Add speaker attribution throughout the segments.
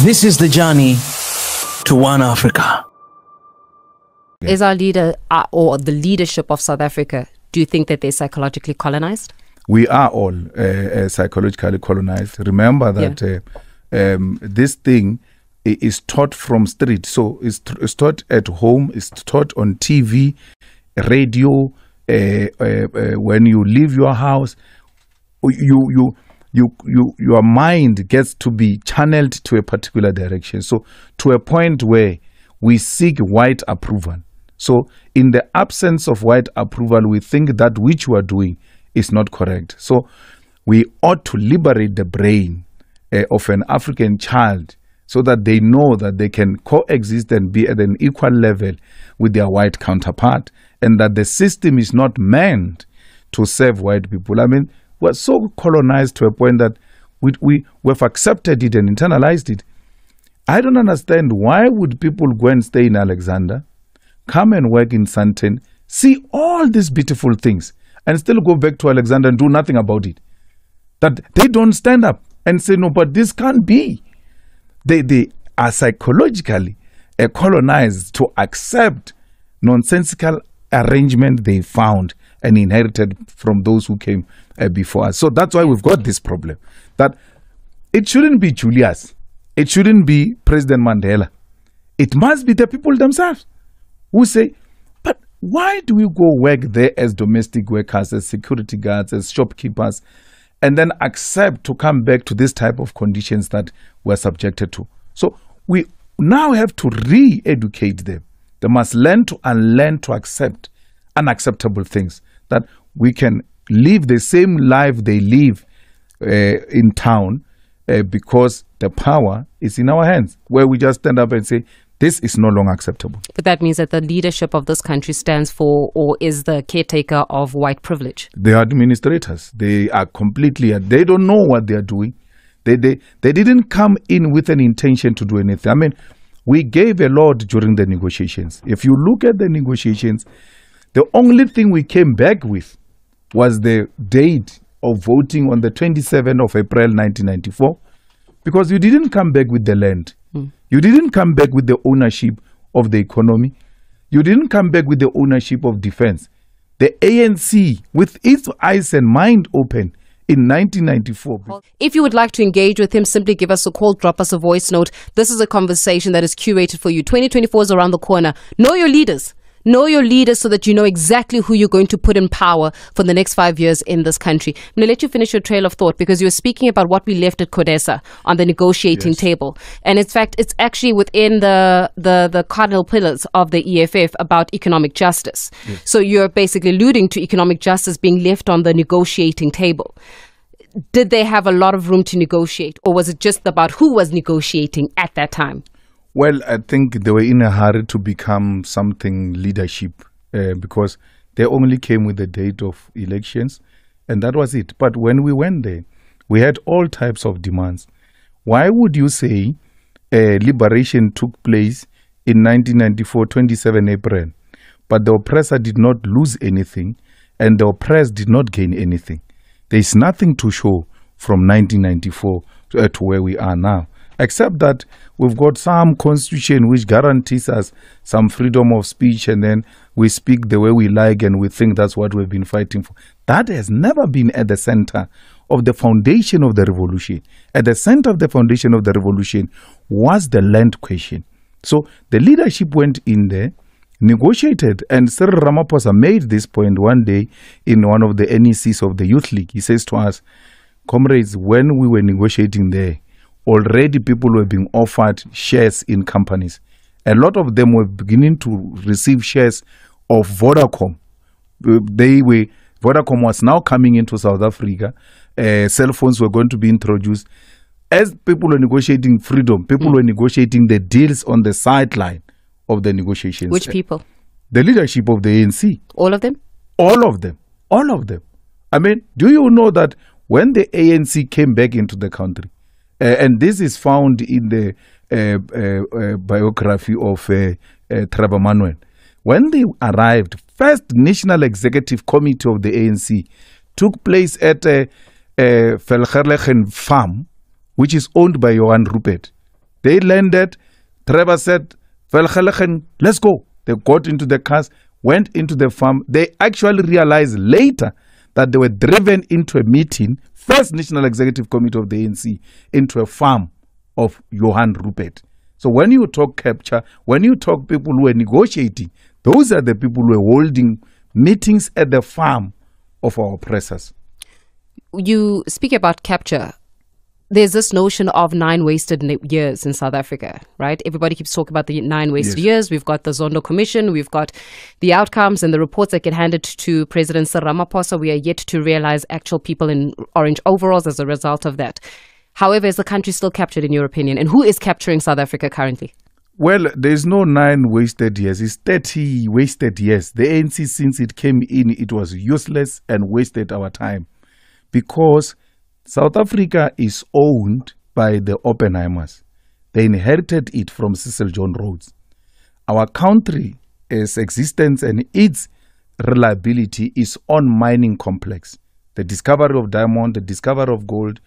Speaker 1: This is the journey to one Africa.
Speaker 2: Is our leader or the leadership of South Africa, do you think that they're psychologically colonized?
Speaker 3: We are all psychologically colonized. Remember that this thing is taught from street. So it's taught at home, it's taught on TV, radio, when you leave your house, your mind gets to be channeled to a particular direction. So to a point where we seek white approval. So in the absence of white approval, we think that which we are doing is not correct. So we ought to liberate the brain of an African child so that they know that they can coexist and be at an equal level with their white counterpart, and that the system is not meant to serve white people. I mean, we're so colonized to a point that we've accepted it and internalized it. I don't understand, why would people go and stay in Alexander, come and work in Sandton, see all these beautiful things, and still go back to Alexander and do nothing about it? That they don't stand up and say, no, but this can't be. They are psychologically colonized to accept nonsensical arrangement they found and inherited from those who came before us. So that's why we've got this problem. That it shouldn't be Julius. It shouldn't be President Mandela. It must be the people themselves who say, but why do we go work there as domestic workers, as security guards, as shopkeepers, and then accept to come back to this type of conditions that we're subjected to? So we now have to re-educate them. They must learn to unlearn to accept unacceptable things, that we can live the same life they live in town because the power is in our hands, where we just stand up and say, this is no longer acceptable.
Speaker 2: But that means that the leadership of this country stands for or is the caretaker of white privilege.
Speaker 3: They are administrators. They are completely, they don't know what they are doing. They didn't come in with an intention to do anything. I mean, we gave a lot during the negotiations. If you look at the negotiations, the only thing we came back with was the date of voting on the 27th of April 1994, because you didn't come back with the land. You didn't come back with the ownership of the economy. You didn't come back with the ownership of defense. The ANC, with its eyes and mind open in 1994.
Speaker 2: If you would like to engage with him, simply give us a call, drop us a voice note. This is a conversation that is curated for you. 2024 is around the corner. Know your leaders. Know your leaders so that you know exactly who you're going to put in power for the next 5 years in this country. I'm going to let you finish your trail of thought, because you were speaking about what we left at CODESA on the negotiating table. And in fact, it's actually within the cardinal pillars of the EFF about economic justice. So you're basically alluding to economic justice being left on the negotiating table. Did they have a lot of room to negotiate, or was it just about who was negotiating at that time?
Speaker 3: Well, I think they were in a hurry to become something leadership because they only came with the date of elections, and that was it. But when we went there, we had all types of demands. Why would you say liberation took place in 1994, 27 April, but the oppressor did not lose anything and the oppressed did not gain anything? There is nothing to show from 1994 to where we are now, except that we've got some constitution which guarantees us some freedom of speech, and then we speak the way we like and we think that's what we've been fighting for. That has never been at the center of the foundation of the revolution. At the center of the foundation of the revolution was the land question. So the leadership went in there, negotiated, and Cyril Ramaphosa made this point one day in one of the NECs of the Youth League. He says to us, comrades, when we were negotiating there, already people were being offered shares in companies. A lot of them were beginning to receive shares of Vodacom. Vodacom was now coming into South Africa. Cell phones were going to be introduced. As people were negotiating freedom, people were negotiating the deals on the sideline of the negotiations.
Speaker 2: Which people?
Speaker 3: The leadership of the ANC.
Speaker 2: All of them?
Speaker 3: All of them. All of them. I mean, do you know that when the ANC came back into the country, and this is found in the biography of Trevor Manuel, when they arrived, first National Executive Committee of the ANC took place at Velgerlegen Farm, which is owned by Johan Rupert. They landed. Trevor said, let's go. They got into the cars, went into the farm. They actually realized later that they were driven into a meeting, first National Executive Committee of the ANC, into a farm of Johan Rupert. So when you talk capture, when you talk people who are negotiating, those are the people who are holding meetings at the farm of our oppressors.
Speaker 2: You speak about capture. There's this notion of 9 wasted years in South Africa, right? Everybody keeps talking about the 9 wasted years. We've got the Zondo Commission. We've got the outcomes and the reports that get handed to President Cyril Ramaphosa. We are yet to realize actual people in orange overalls as a result of that. However, is the country still captured, in your opinion? And who is capturing South Africa currently?
Speaker 3: Well, there's no 9 wasted years. It's 30 wasted years. The ANC, since it came in, it was useless and wasted our time. Because South Africa is owned by the Oppenheimers. They inherited it from Cecil John Rhodes. Our country's existence and its reliability is on mining complex. The discovery of diamond, the discovery of gold,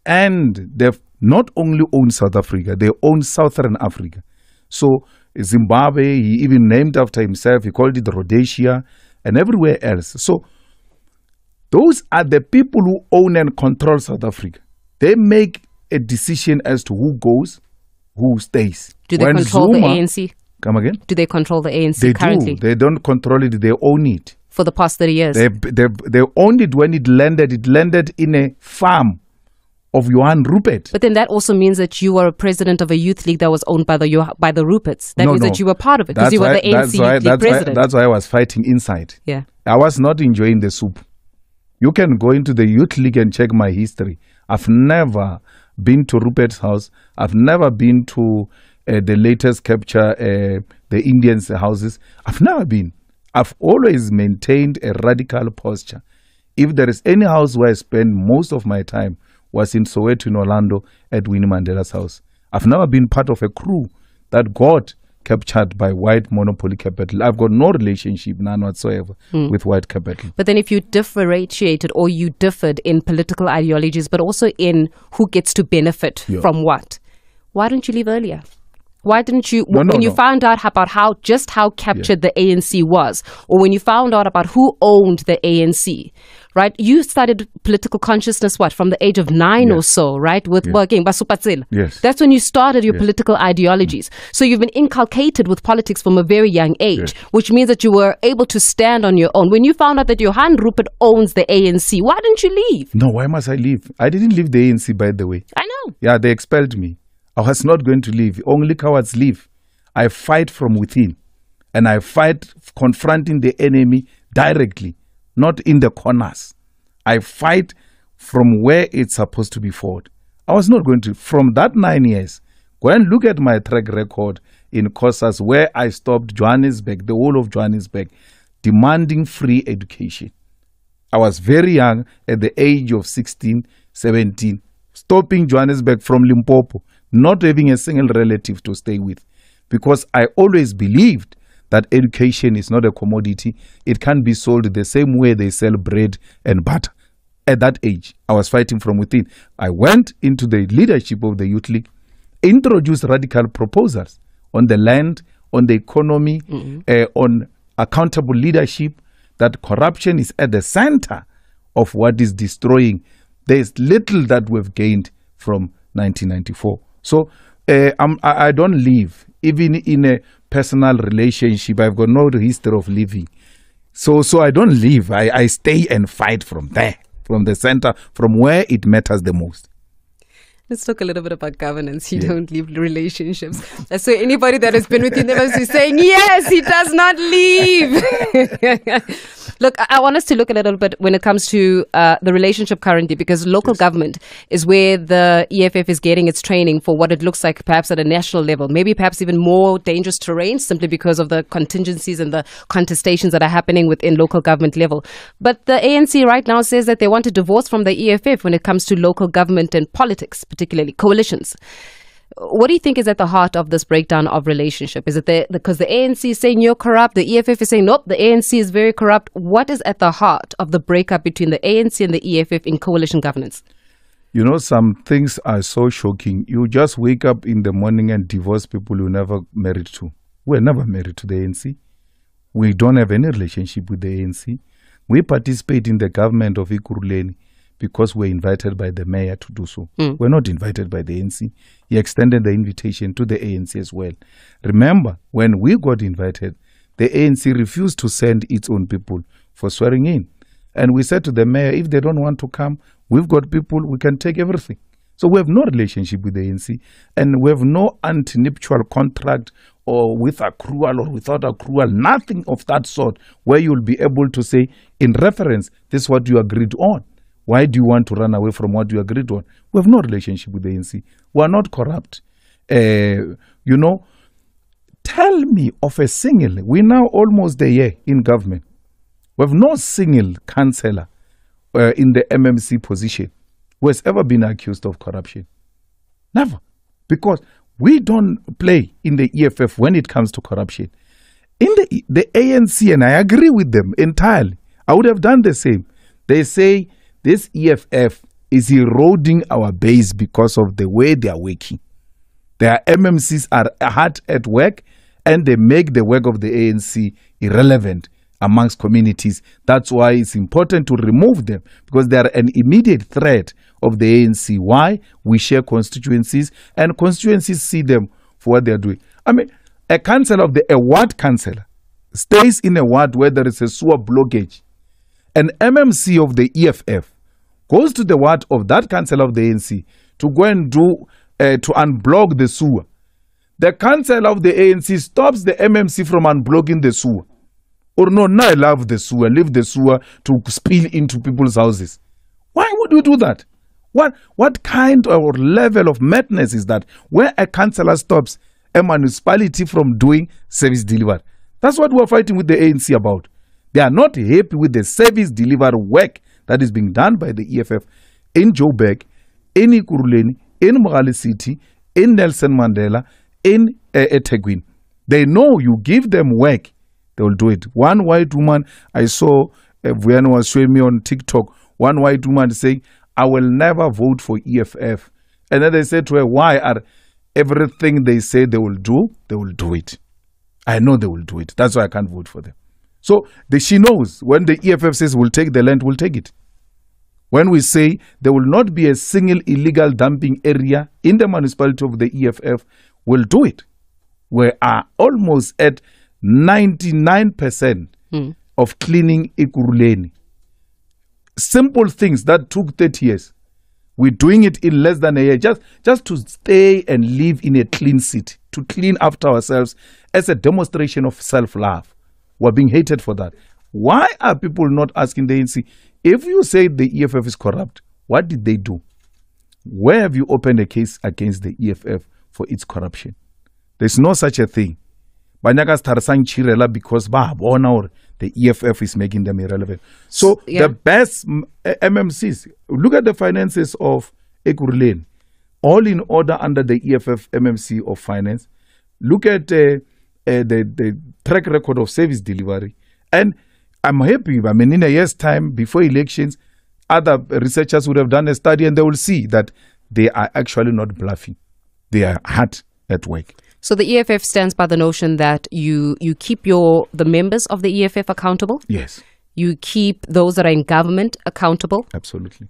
Speaker 3: and they've not only owned South Africa, they own Southern Africa. So Zimbabwe, he even named after himself, he called it Rhodesia, and everywhere else. So those are the people who own and control South Africa. They make a decision as to who goes, who stays.
Speaker 2: Do they control the ANC?
Speaker 3: Come again?
Speaker 2: Do they control the ANC currently?
Speaker 3: They don't control it, they own it.
Speaker 2: For the past 30 years?
Speaker 3: They owned it when it landed. It landed in a farm of Johan Rupert.
Speaker 2: But then that also means that you were a president of a youth league that was owned by the Ruperts. That means that you were part of it because you were the ANC youth league president.
Speaker 3: That's why I was fighting inside.
Speaker 2: Yeah.
Speaker 3: I was not enjoying the soup. You can go into the youth league and check my history. I've never been to Rupert's house. I've never been to the latest capture, the Indians' houses. I've never been. I've always maintained a radical posture. If there is any house where I spend most of my time was in Soweto in Orlando at Winnie Mandela's house. I've never been part of a crew that got captured by white monopoly capital. I've got no relationship, none whatsoever, with white capital.
Speaker 2: But then if you differentiated or you differed in political ideologies, but also in who gets to benefit from what, why didn't you leave earlier? Why didn't you, when you found out about how captured the ANC was, or when you found out about who owned the ANC, right? You started political consciousness, from the age of 9 or so, right? With working Basupatsela.
Speaker 3: Yes.
Speaker 2: That's when you started your political ideologies. So you've been inculcated with politics from a very young age, which means that you were able to stand on your own. When you found out that Johan Rupert owns the ANC, why didn't you leave?
Speaker 3: No, why must I leave? I didn't leave the ANC, by the way.
Speaker 2: I know.
Speaker 3: Yeah, they expelled me. I was not going to leave. Only cowards leave. I fight from within. And I fight confronting the enemy directly, not in the corners. I fight from where it's supposed to be fought. I was not going to. From that 9 years, go and look at my track record in COSAS where I stopped Johannesburg, the whole of Johannesburg, demanding free education. I was very young at the age of 16, 17, stopping Johannesburg from Limpopo, not having a single relative to stay with, because I always believed that education is not a commodity. It can be sold the same way they sell bread and butter. At that age, I was fighting from within. I went into the leadership of the Youth League, introduced radical proposals on the land, on the economy, on accountable leadership, that corruption is at the center of what is destroying. There is little that we've gained from 1994. So I don't live, even in a personal relationship. I've got no history of living. So I don't live. I stay and fight from there, from the center, from where it matters the most.
Speaker 2: Let's talk a little bit about governance. You don't leave relationships. So anybody that has been with you must be saying, yes, he does not leave. Look, I want us to look a little bit when it comes to the relationship currently, because local government is where the EFF is getting its training for what it looks like perhaps at a national level, maybe perhaps even more dangerous terrain simply because of the contingencies and the contestations that are happening within local government level. But the ANC right now says that they want to divorce from the EFF when it comes to local government and politics, particularly coalitions. What do you think is at the heart of this breakdown of relationship? Is it because the ANC is saying you're corrupt, the EFF is saying nope, the ANC is very corrupt? What is at the heart of the breakup between the ANC and the EFF in coalition governance?
Speaker 3: You know, some things are so shocking. You just wake up in the morning and divorce people you never married to. We're never married to the ANC. We don't have any relationship with the ANC. We participate in the government of Ekurhuleni because we're invited by the mayor to do so. We're not invited by the ANC. He extended the invitation to the ANC as well. Remember, when we got invited, the ANC refused to send its own people for swearing in. And we said to the mayor, if they don't want to come, we've got people, we can take everything. So we have no relationship with the ANC, and we have no anti-nuptial contract or with accrual or without accrual, nothing of that sort, where you'll be able to say, in reference, this is what you agreed on. Why do you want to run away from what you agreed on? We have no relationship with the ANC. We are not corrupt. You know, tell me of a single, we're now almost a year in government. We have no single councillor in the MMC position who has ever been accused of corruption. Never. Because we don't play in the EFF when it comes to corruption. In the ANC, and I agree with them entirely, I would have done the same. They say this EFF is eroding our base because of the way they are working. Their MMCs are hard at work, and they make the work of the ANC irrelevant amongst communities. That's why it's important to remove them, because they are an immediate threat of the ANC. Why? We share constituencies, and constituencies see them for what they are doing. I mean, a councillor of a ward councillor stays in a ward where there is a sewer blockage. An MMC of the EFF goes to the ward of that councillor of the ANC to go and do to unblock the sewer. The councillor of the ANC stops the MMC from unblocking the sewer. Or no, I love the sewer, leave the sewer to spill into people's houses. Why would we do that? What kind or level of madness is that? Where a councillor stops a municipality from doing service delivery. That's what we're fighting with the ANC about. They are not happy with the service delivery work that is being done by the EFF in Joburg, in Ekurhuleni, in Mogale City, in Nelson Mandela, in eThekwini. They know you give them work, they will do it. One white woman, I saw, Vuyan was showing me on TikTok, one white woman saying, I will never vote for EFF. And then they said to her, why? Are everything they say they will do it. I know they will do it. That's why I can't vote for them. So she knows when the EFF says we'll take the land, we'll take it. When we say there will not be a single illegal dumping area in the municipality of the EFF, we'll do it. We are almost at 99% of cleaning Ekurhuleni. Simple things that took 30 years. We're doing it in less than a year, just to stay and live in a clean city, to clean after ourselves as a demonstration of self-love. We're being hated for that. Why are people not asking the ANC, if you say the EFF is corrupt, what did they do? Where have you opened a case against the EFF for its corruption? There's no such a thing. Because the EFF is making them irrelevant. So the best MMCs, look at the finances of Ekurhuleni, all in order under the EFF MMC of finance. Look at the track record of service delivery. And I'm happy, I mean, in a year's time, before elections, other researchers would have done a study and they will see that they are actually not bluffing. They are hard at work.
Speaker 2: So the EFF stands by the notion that you keep the members of the EFF accountable?
Speaker 3: Yes.
Speaker 2: You keep those that are in government accountable?
Speaker 3: Absolutely.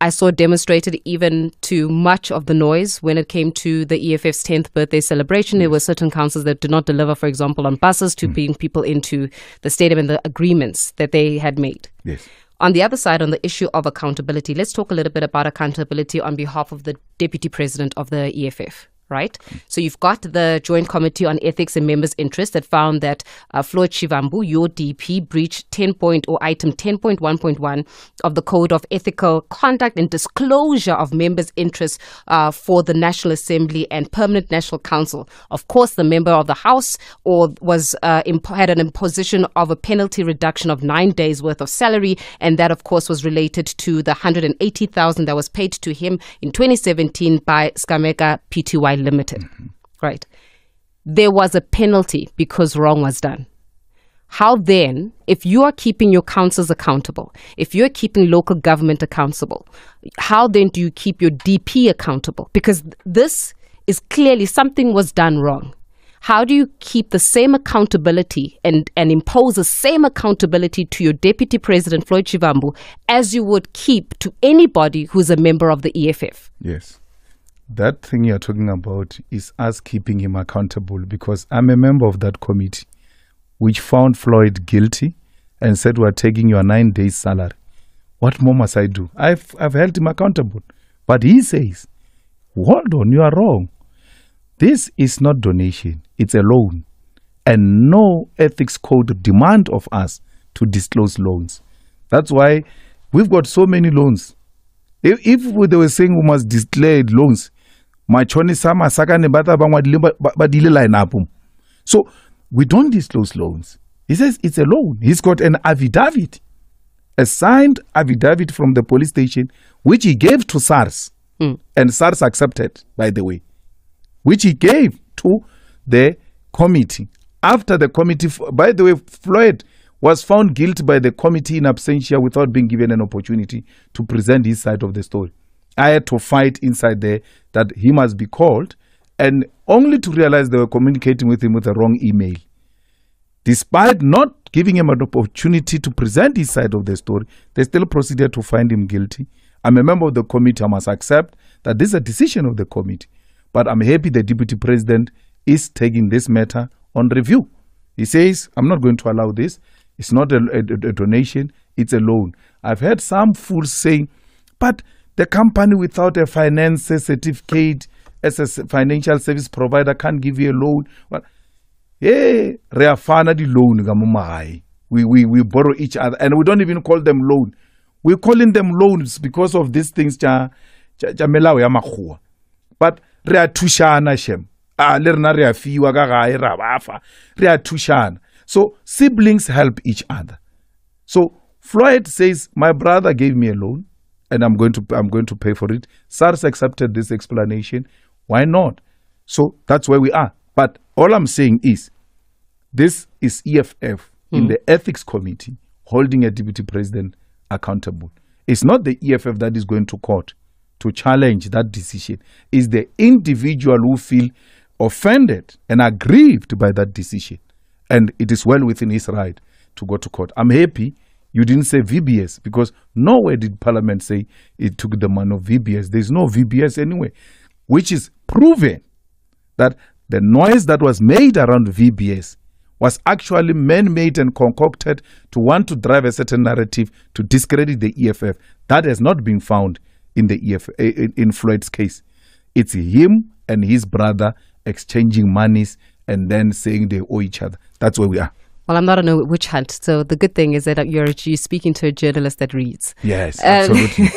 Speaker 2: I saw demonstrated even to much of the noise when it came to the EFF's 10th birthday celebration. Yes. There were certain councils that did not deliver, for example, on buses to bring people into the stadium and the agreements that they had made.
Speaker 3: Yes.
Speaker 2: On the other side, on the issue of accountability, let's talk a little bit about accountability on behalf of the deputy president of the EFF. Right? So you've got the Joint Committee on Ethics and Members' Interest that found that Floyd Shivambu, your DP, breached item 10.1.1 of the Code of Ethical Conduct and Disclosure of Members' Interests for the National Assembly and Permanent National Council. Of course, the member of the House had an imposition of a penalty reduction of 9 days' worth of salary, and that, of course, was related to the 180,000 that was paid to him in 2017 by Skameka Pty Limited. Right. There was a penalty because wrong was done. How then, if you are keeping your councils accountable, if you're keeping local government accountable, how then do you keep your DP accountable? Because this is clearly something was done wrong. How do you keep the same accountability and impose the same accountability to your Deputy President, Floyd Shivambu, as you would keep to anybody who's a member of the EFF?
Speaker 3: Yes. That thing you're talking about is us keeping him accountable, because I'm a member of that committee which found Floyd guilty and said, we're taking your 9 days salary. What more must I do? I've held him accountable. But he says, hold on, you are wrong. This is not donation, it's a loan. And no ethics code demand of us to disclose loans. That's why we've got so many loans. If they were saying we must declare loans, so we don't disclose loans. He says it's a loan. He's got an affidavit, a signed affidavit from the police station, which he gave to SARS. And SARS accepted, by the way, which he gave to the committee. After the committee, by the way, Floyd was found guilty by the committee in absentia without being given an opportunity to present his side of the story. I had to fight inside there that he must be called, and only to realize they were communicating with him with a wrong email. Despite not giving him an opportunity to present his side of the story, they still proceeded to find him guilty. I'm a member of the committee. I must accept that this is a decision of the committee. But I'm happy the Deputy President is taking this matter on review. He says, I'm not going to allow this. It's not a donation, it's a loan. I've heard some fools saying, but the company without a finance certificate as a financial service provider can't give you a loan. Well, hey, we borrow each other, and we don't even call them loan. We're calling them loans because of these things. But so siblings help each other. So Floyd says, my brother gave me a loan and I'm going to pay for it. SARS accepted this explanation. Why not? So that's where we are. But all I'm saying is, this is EFF in the ethics committee holding a deputy president accountable. It's not the EFF that is going to court to challenge that decision. It's the individual who feel offended and aggrieved by that decision. And it is well within his right to go to court. I'm happy you didn't say VBS, because nowhere did Parliament say it took the money of VBS. There's no VBS anyway, which is proven that the noise that was made around VBS was actually man-made and concocted to want to drive a certain narrative to discredit the EFF. That has not been found in the EFF, in Floyd's case. It's him and his brother exchanging monies and then saying they owe each other. That's where we are.
Speaker 2: Well, I'm not on a witch hunt, so the good thing is that you're speaking to a journalist that reads.
Speaker 3: Yes, absolutely.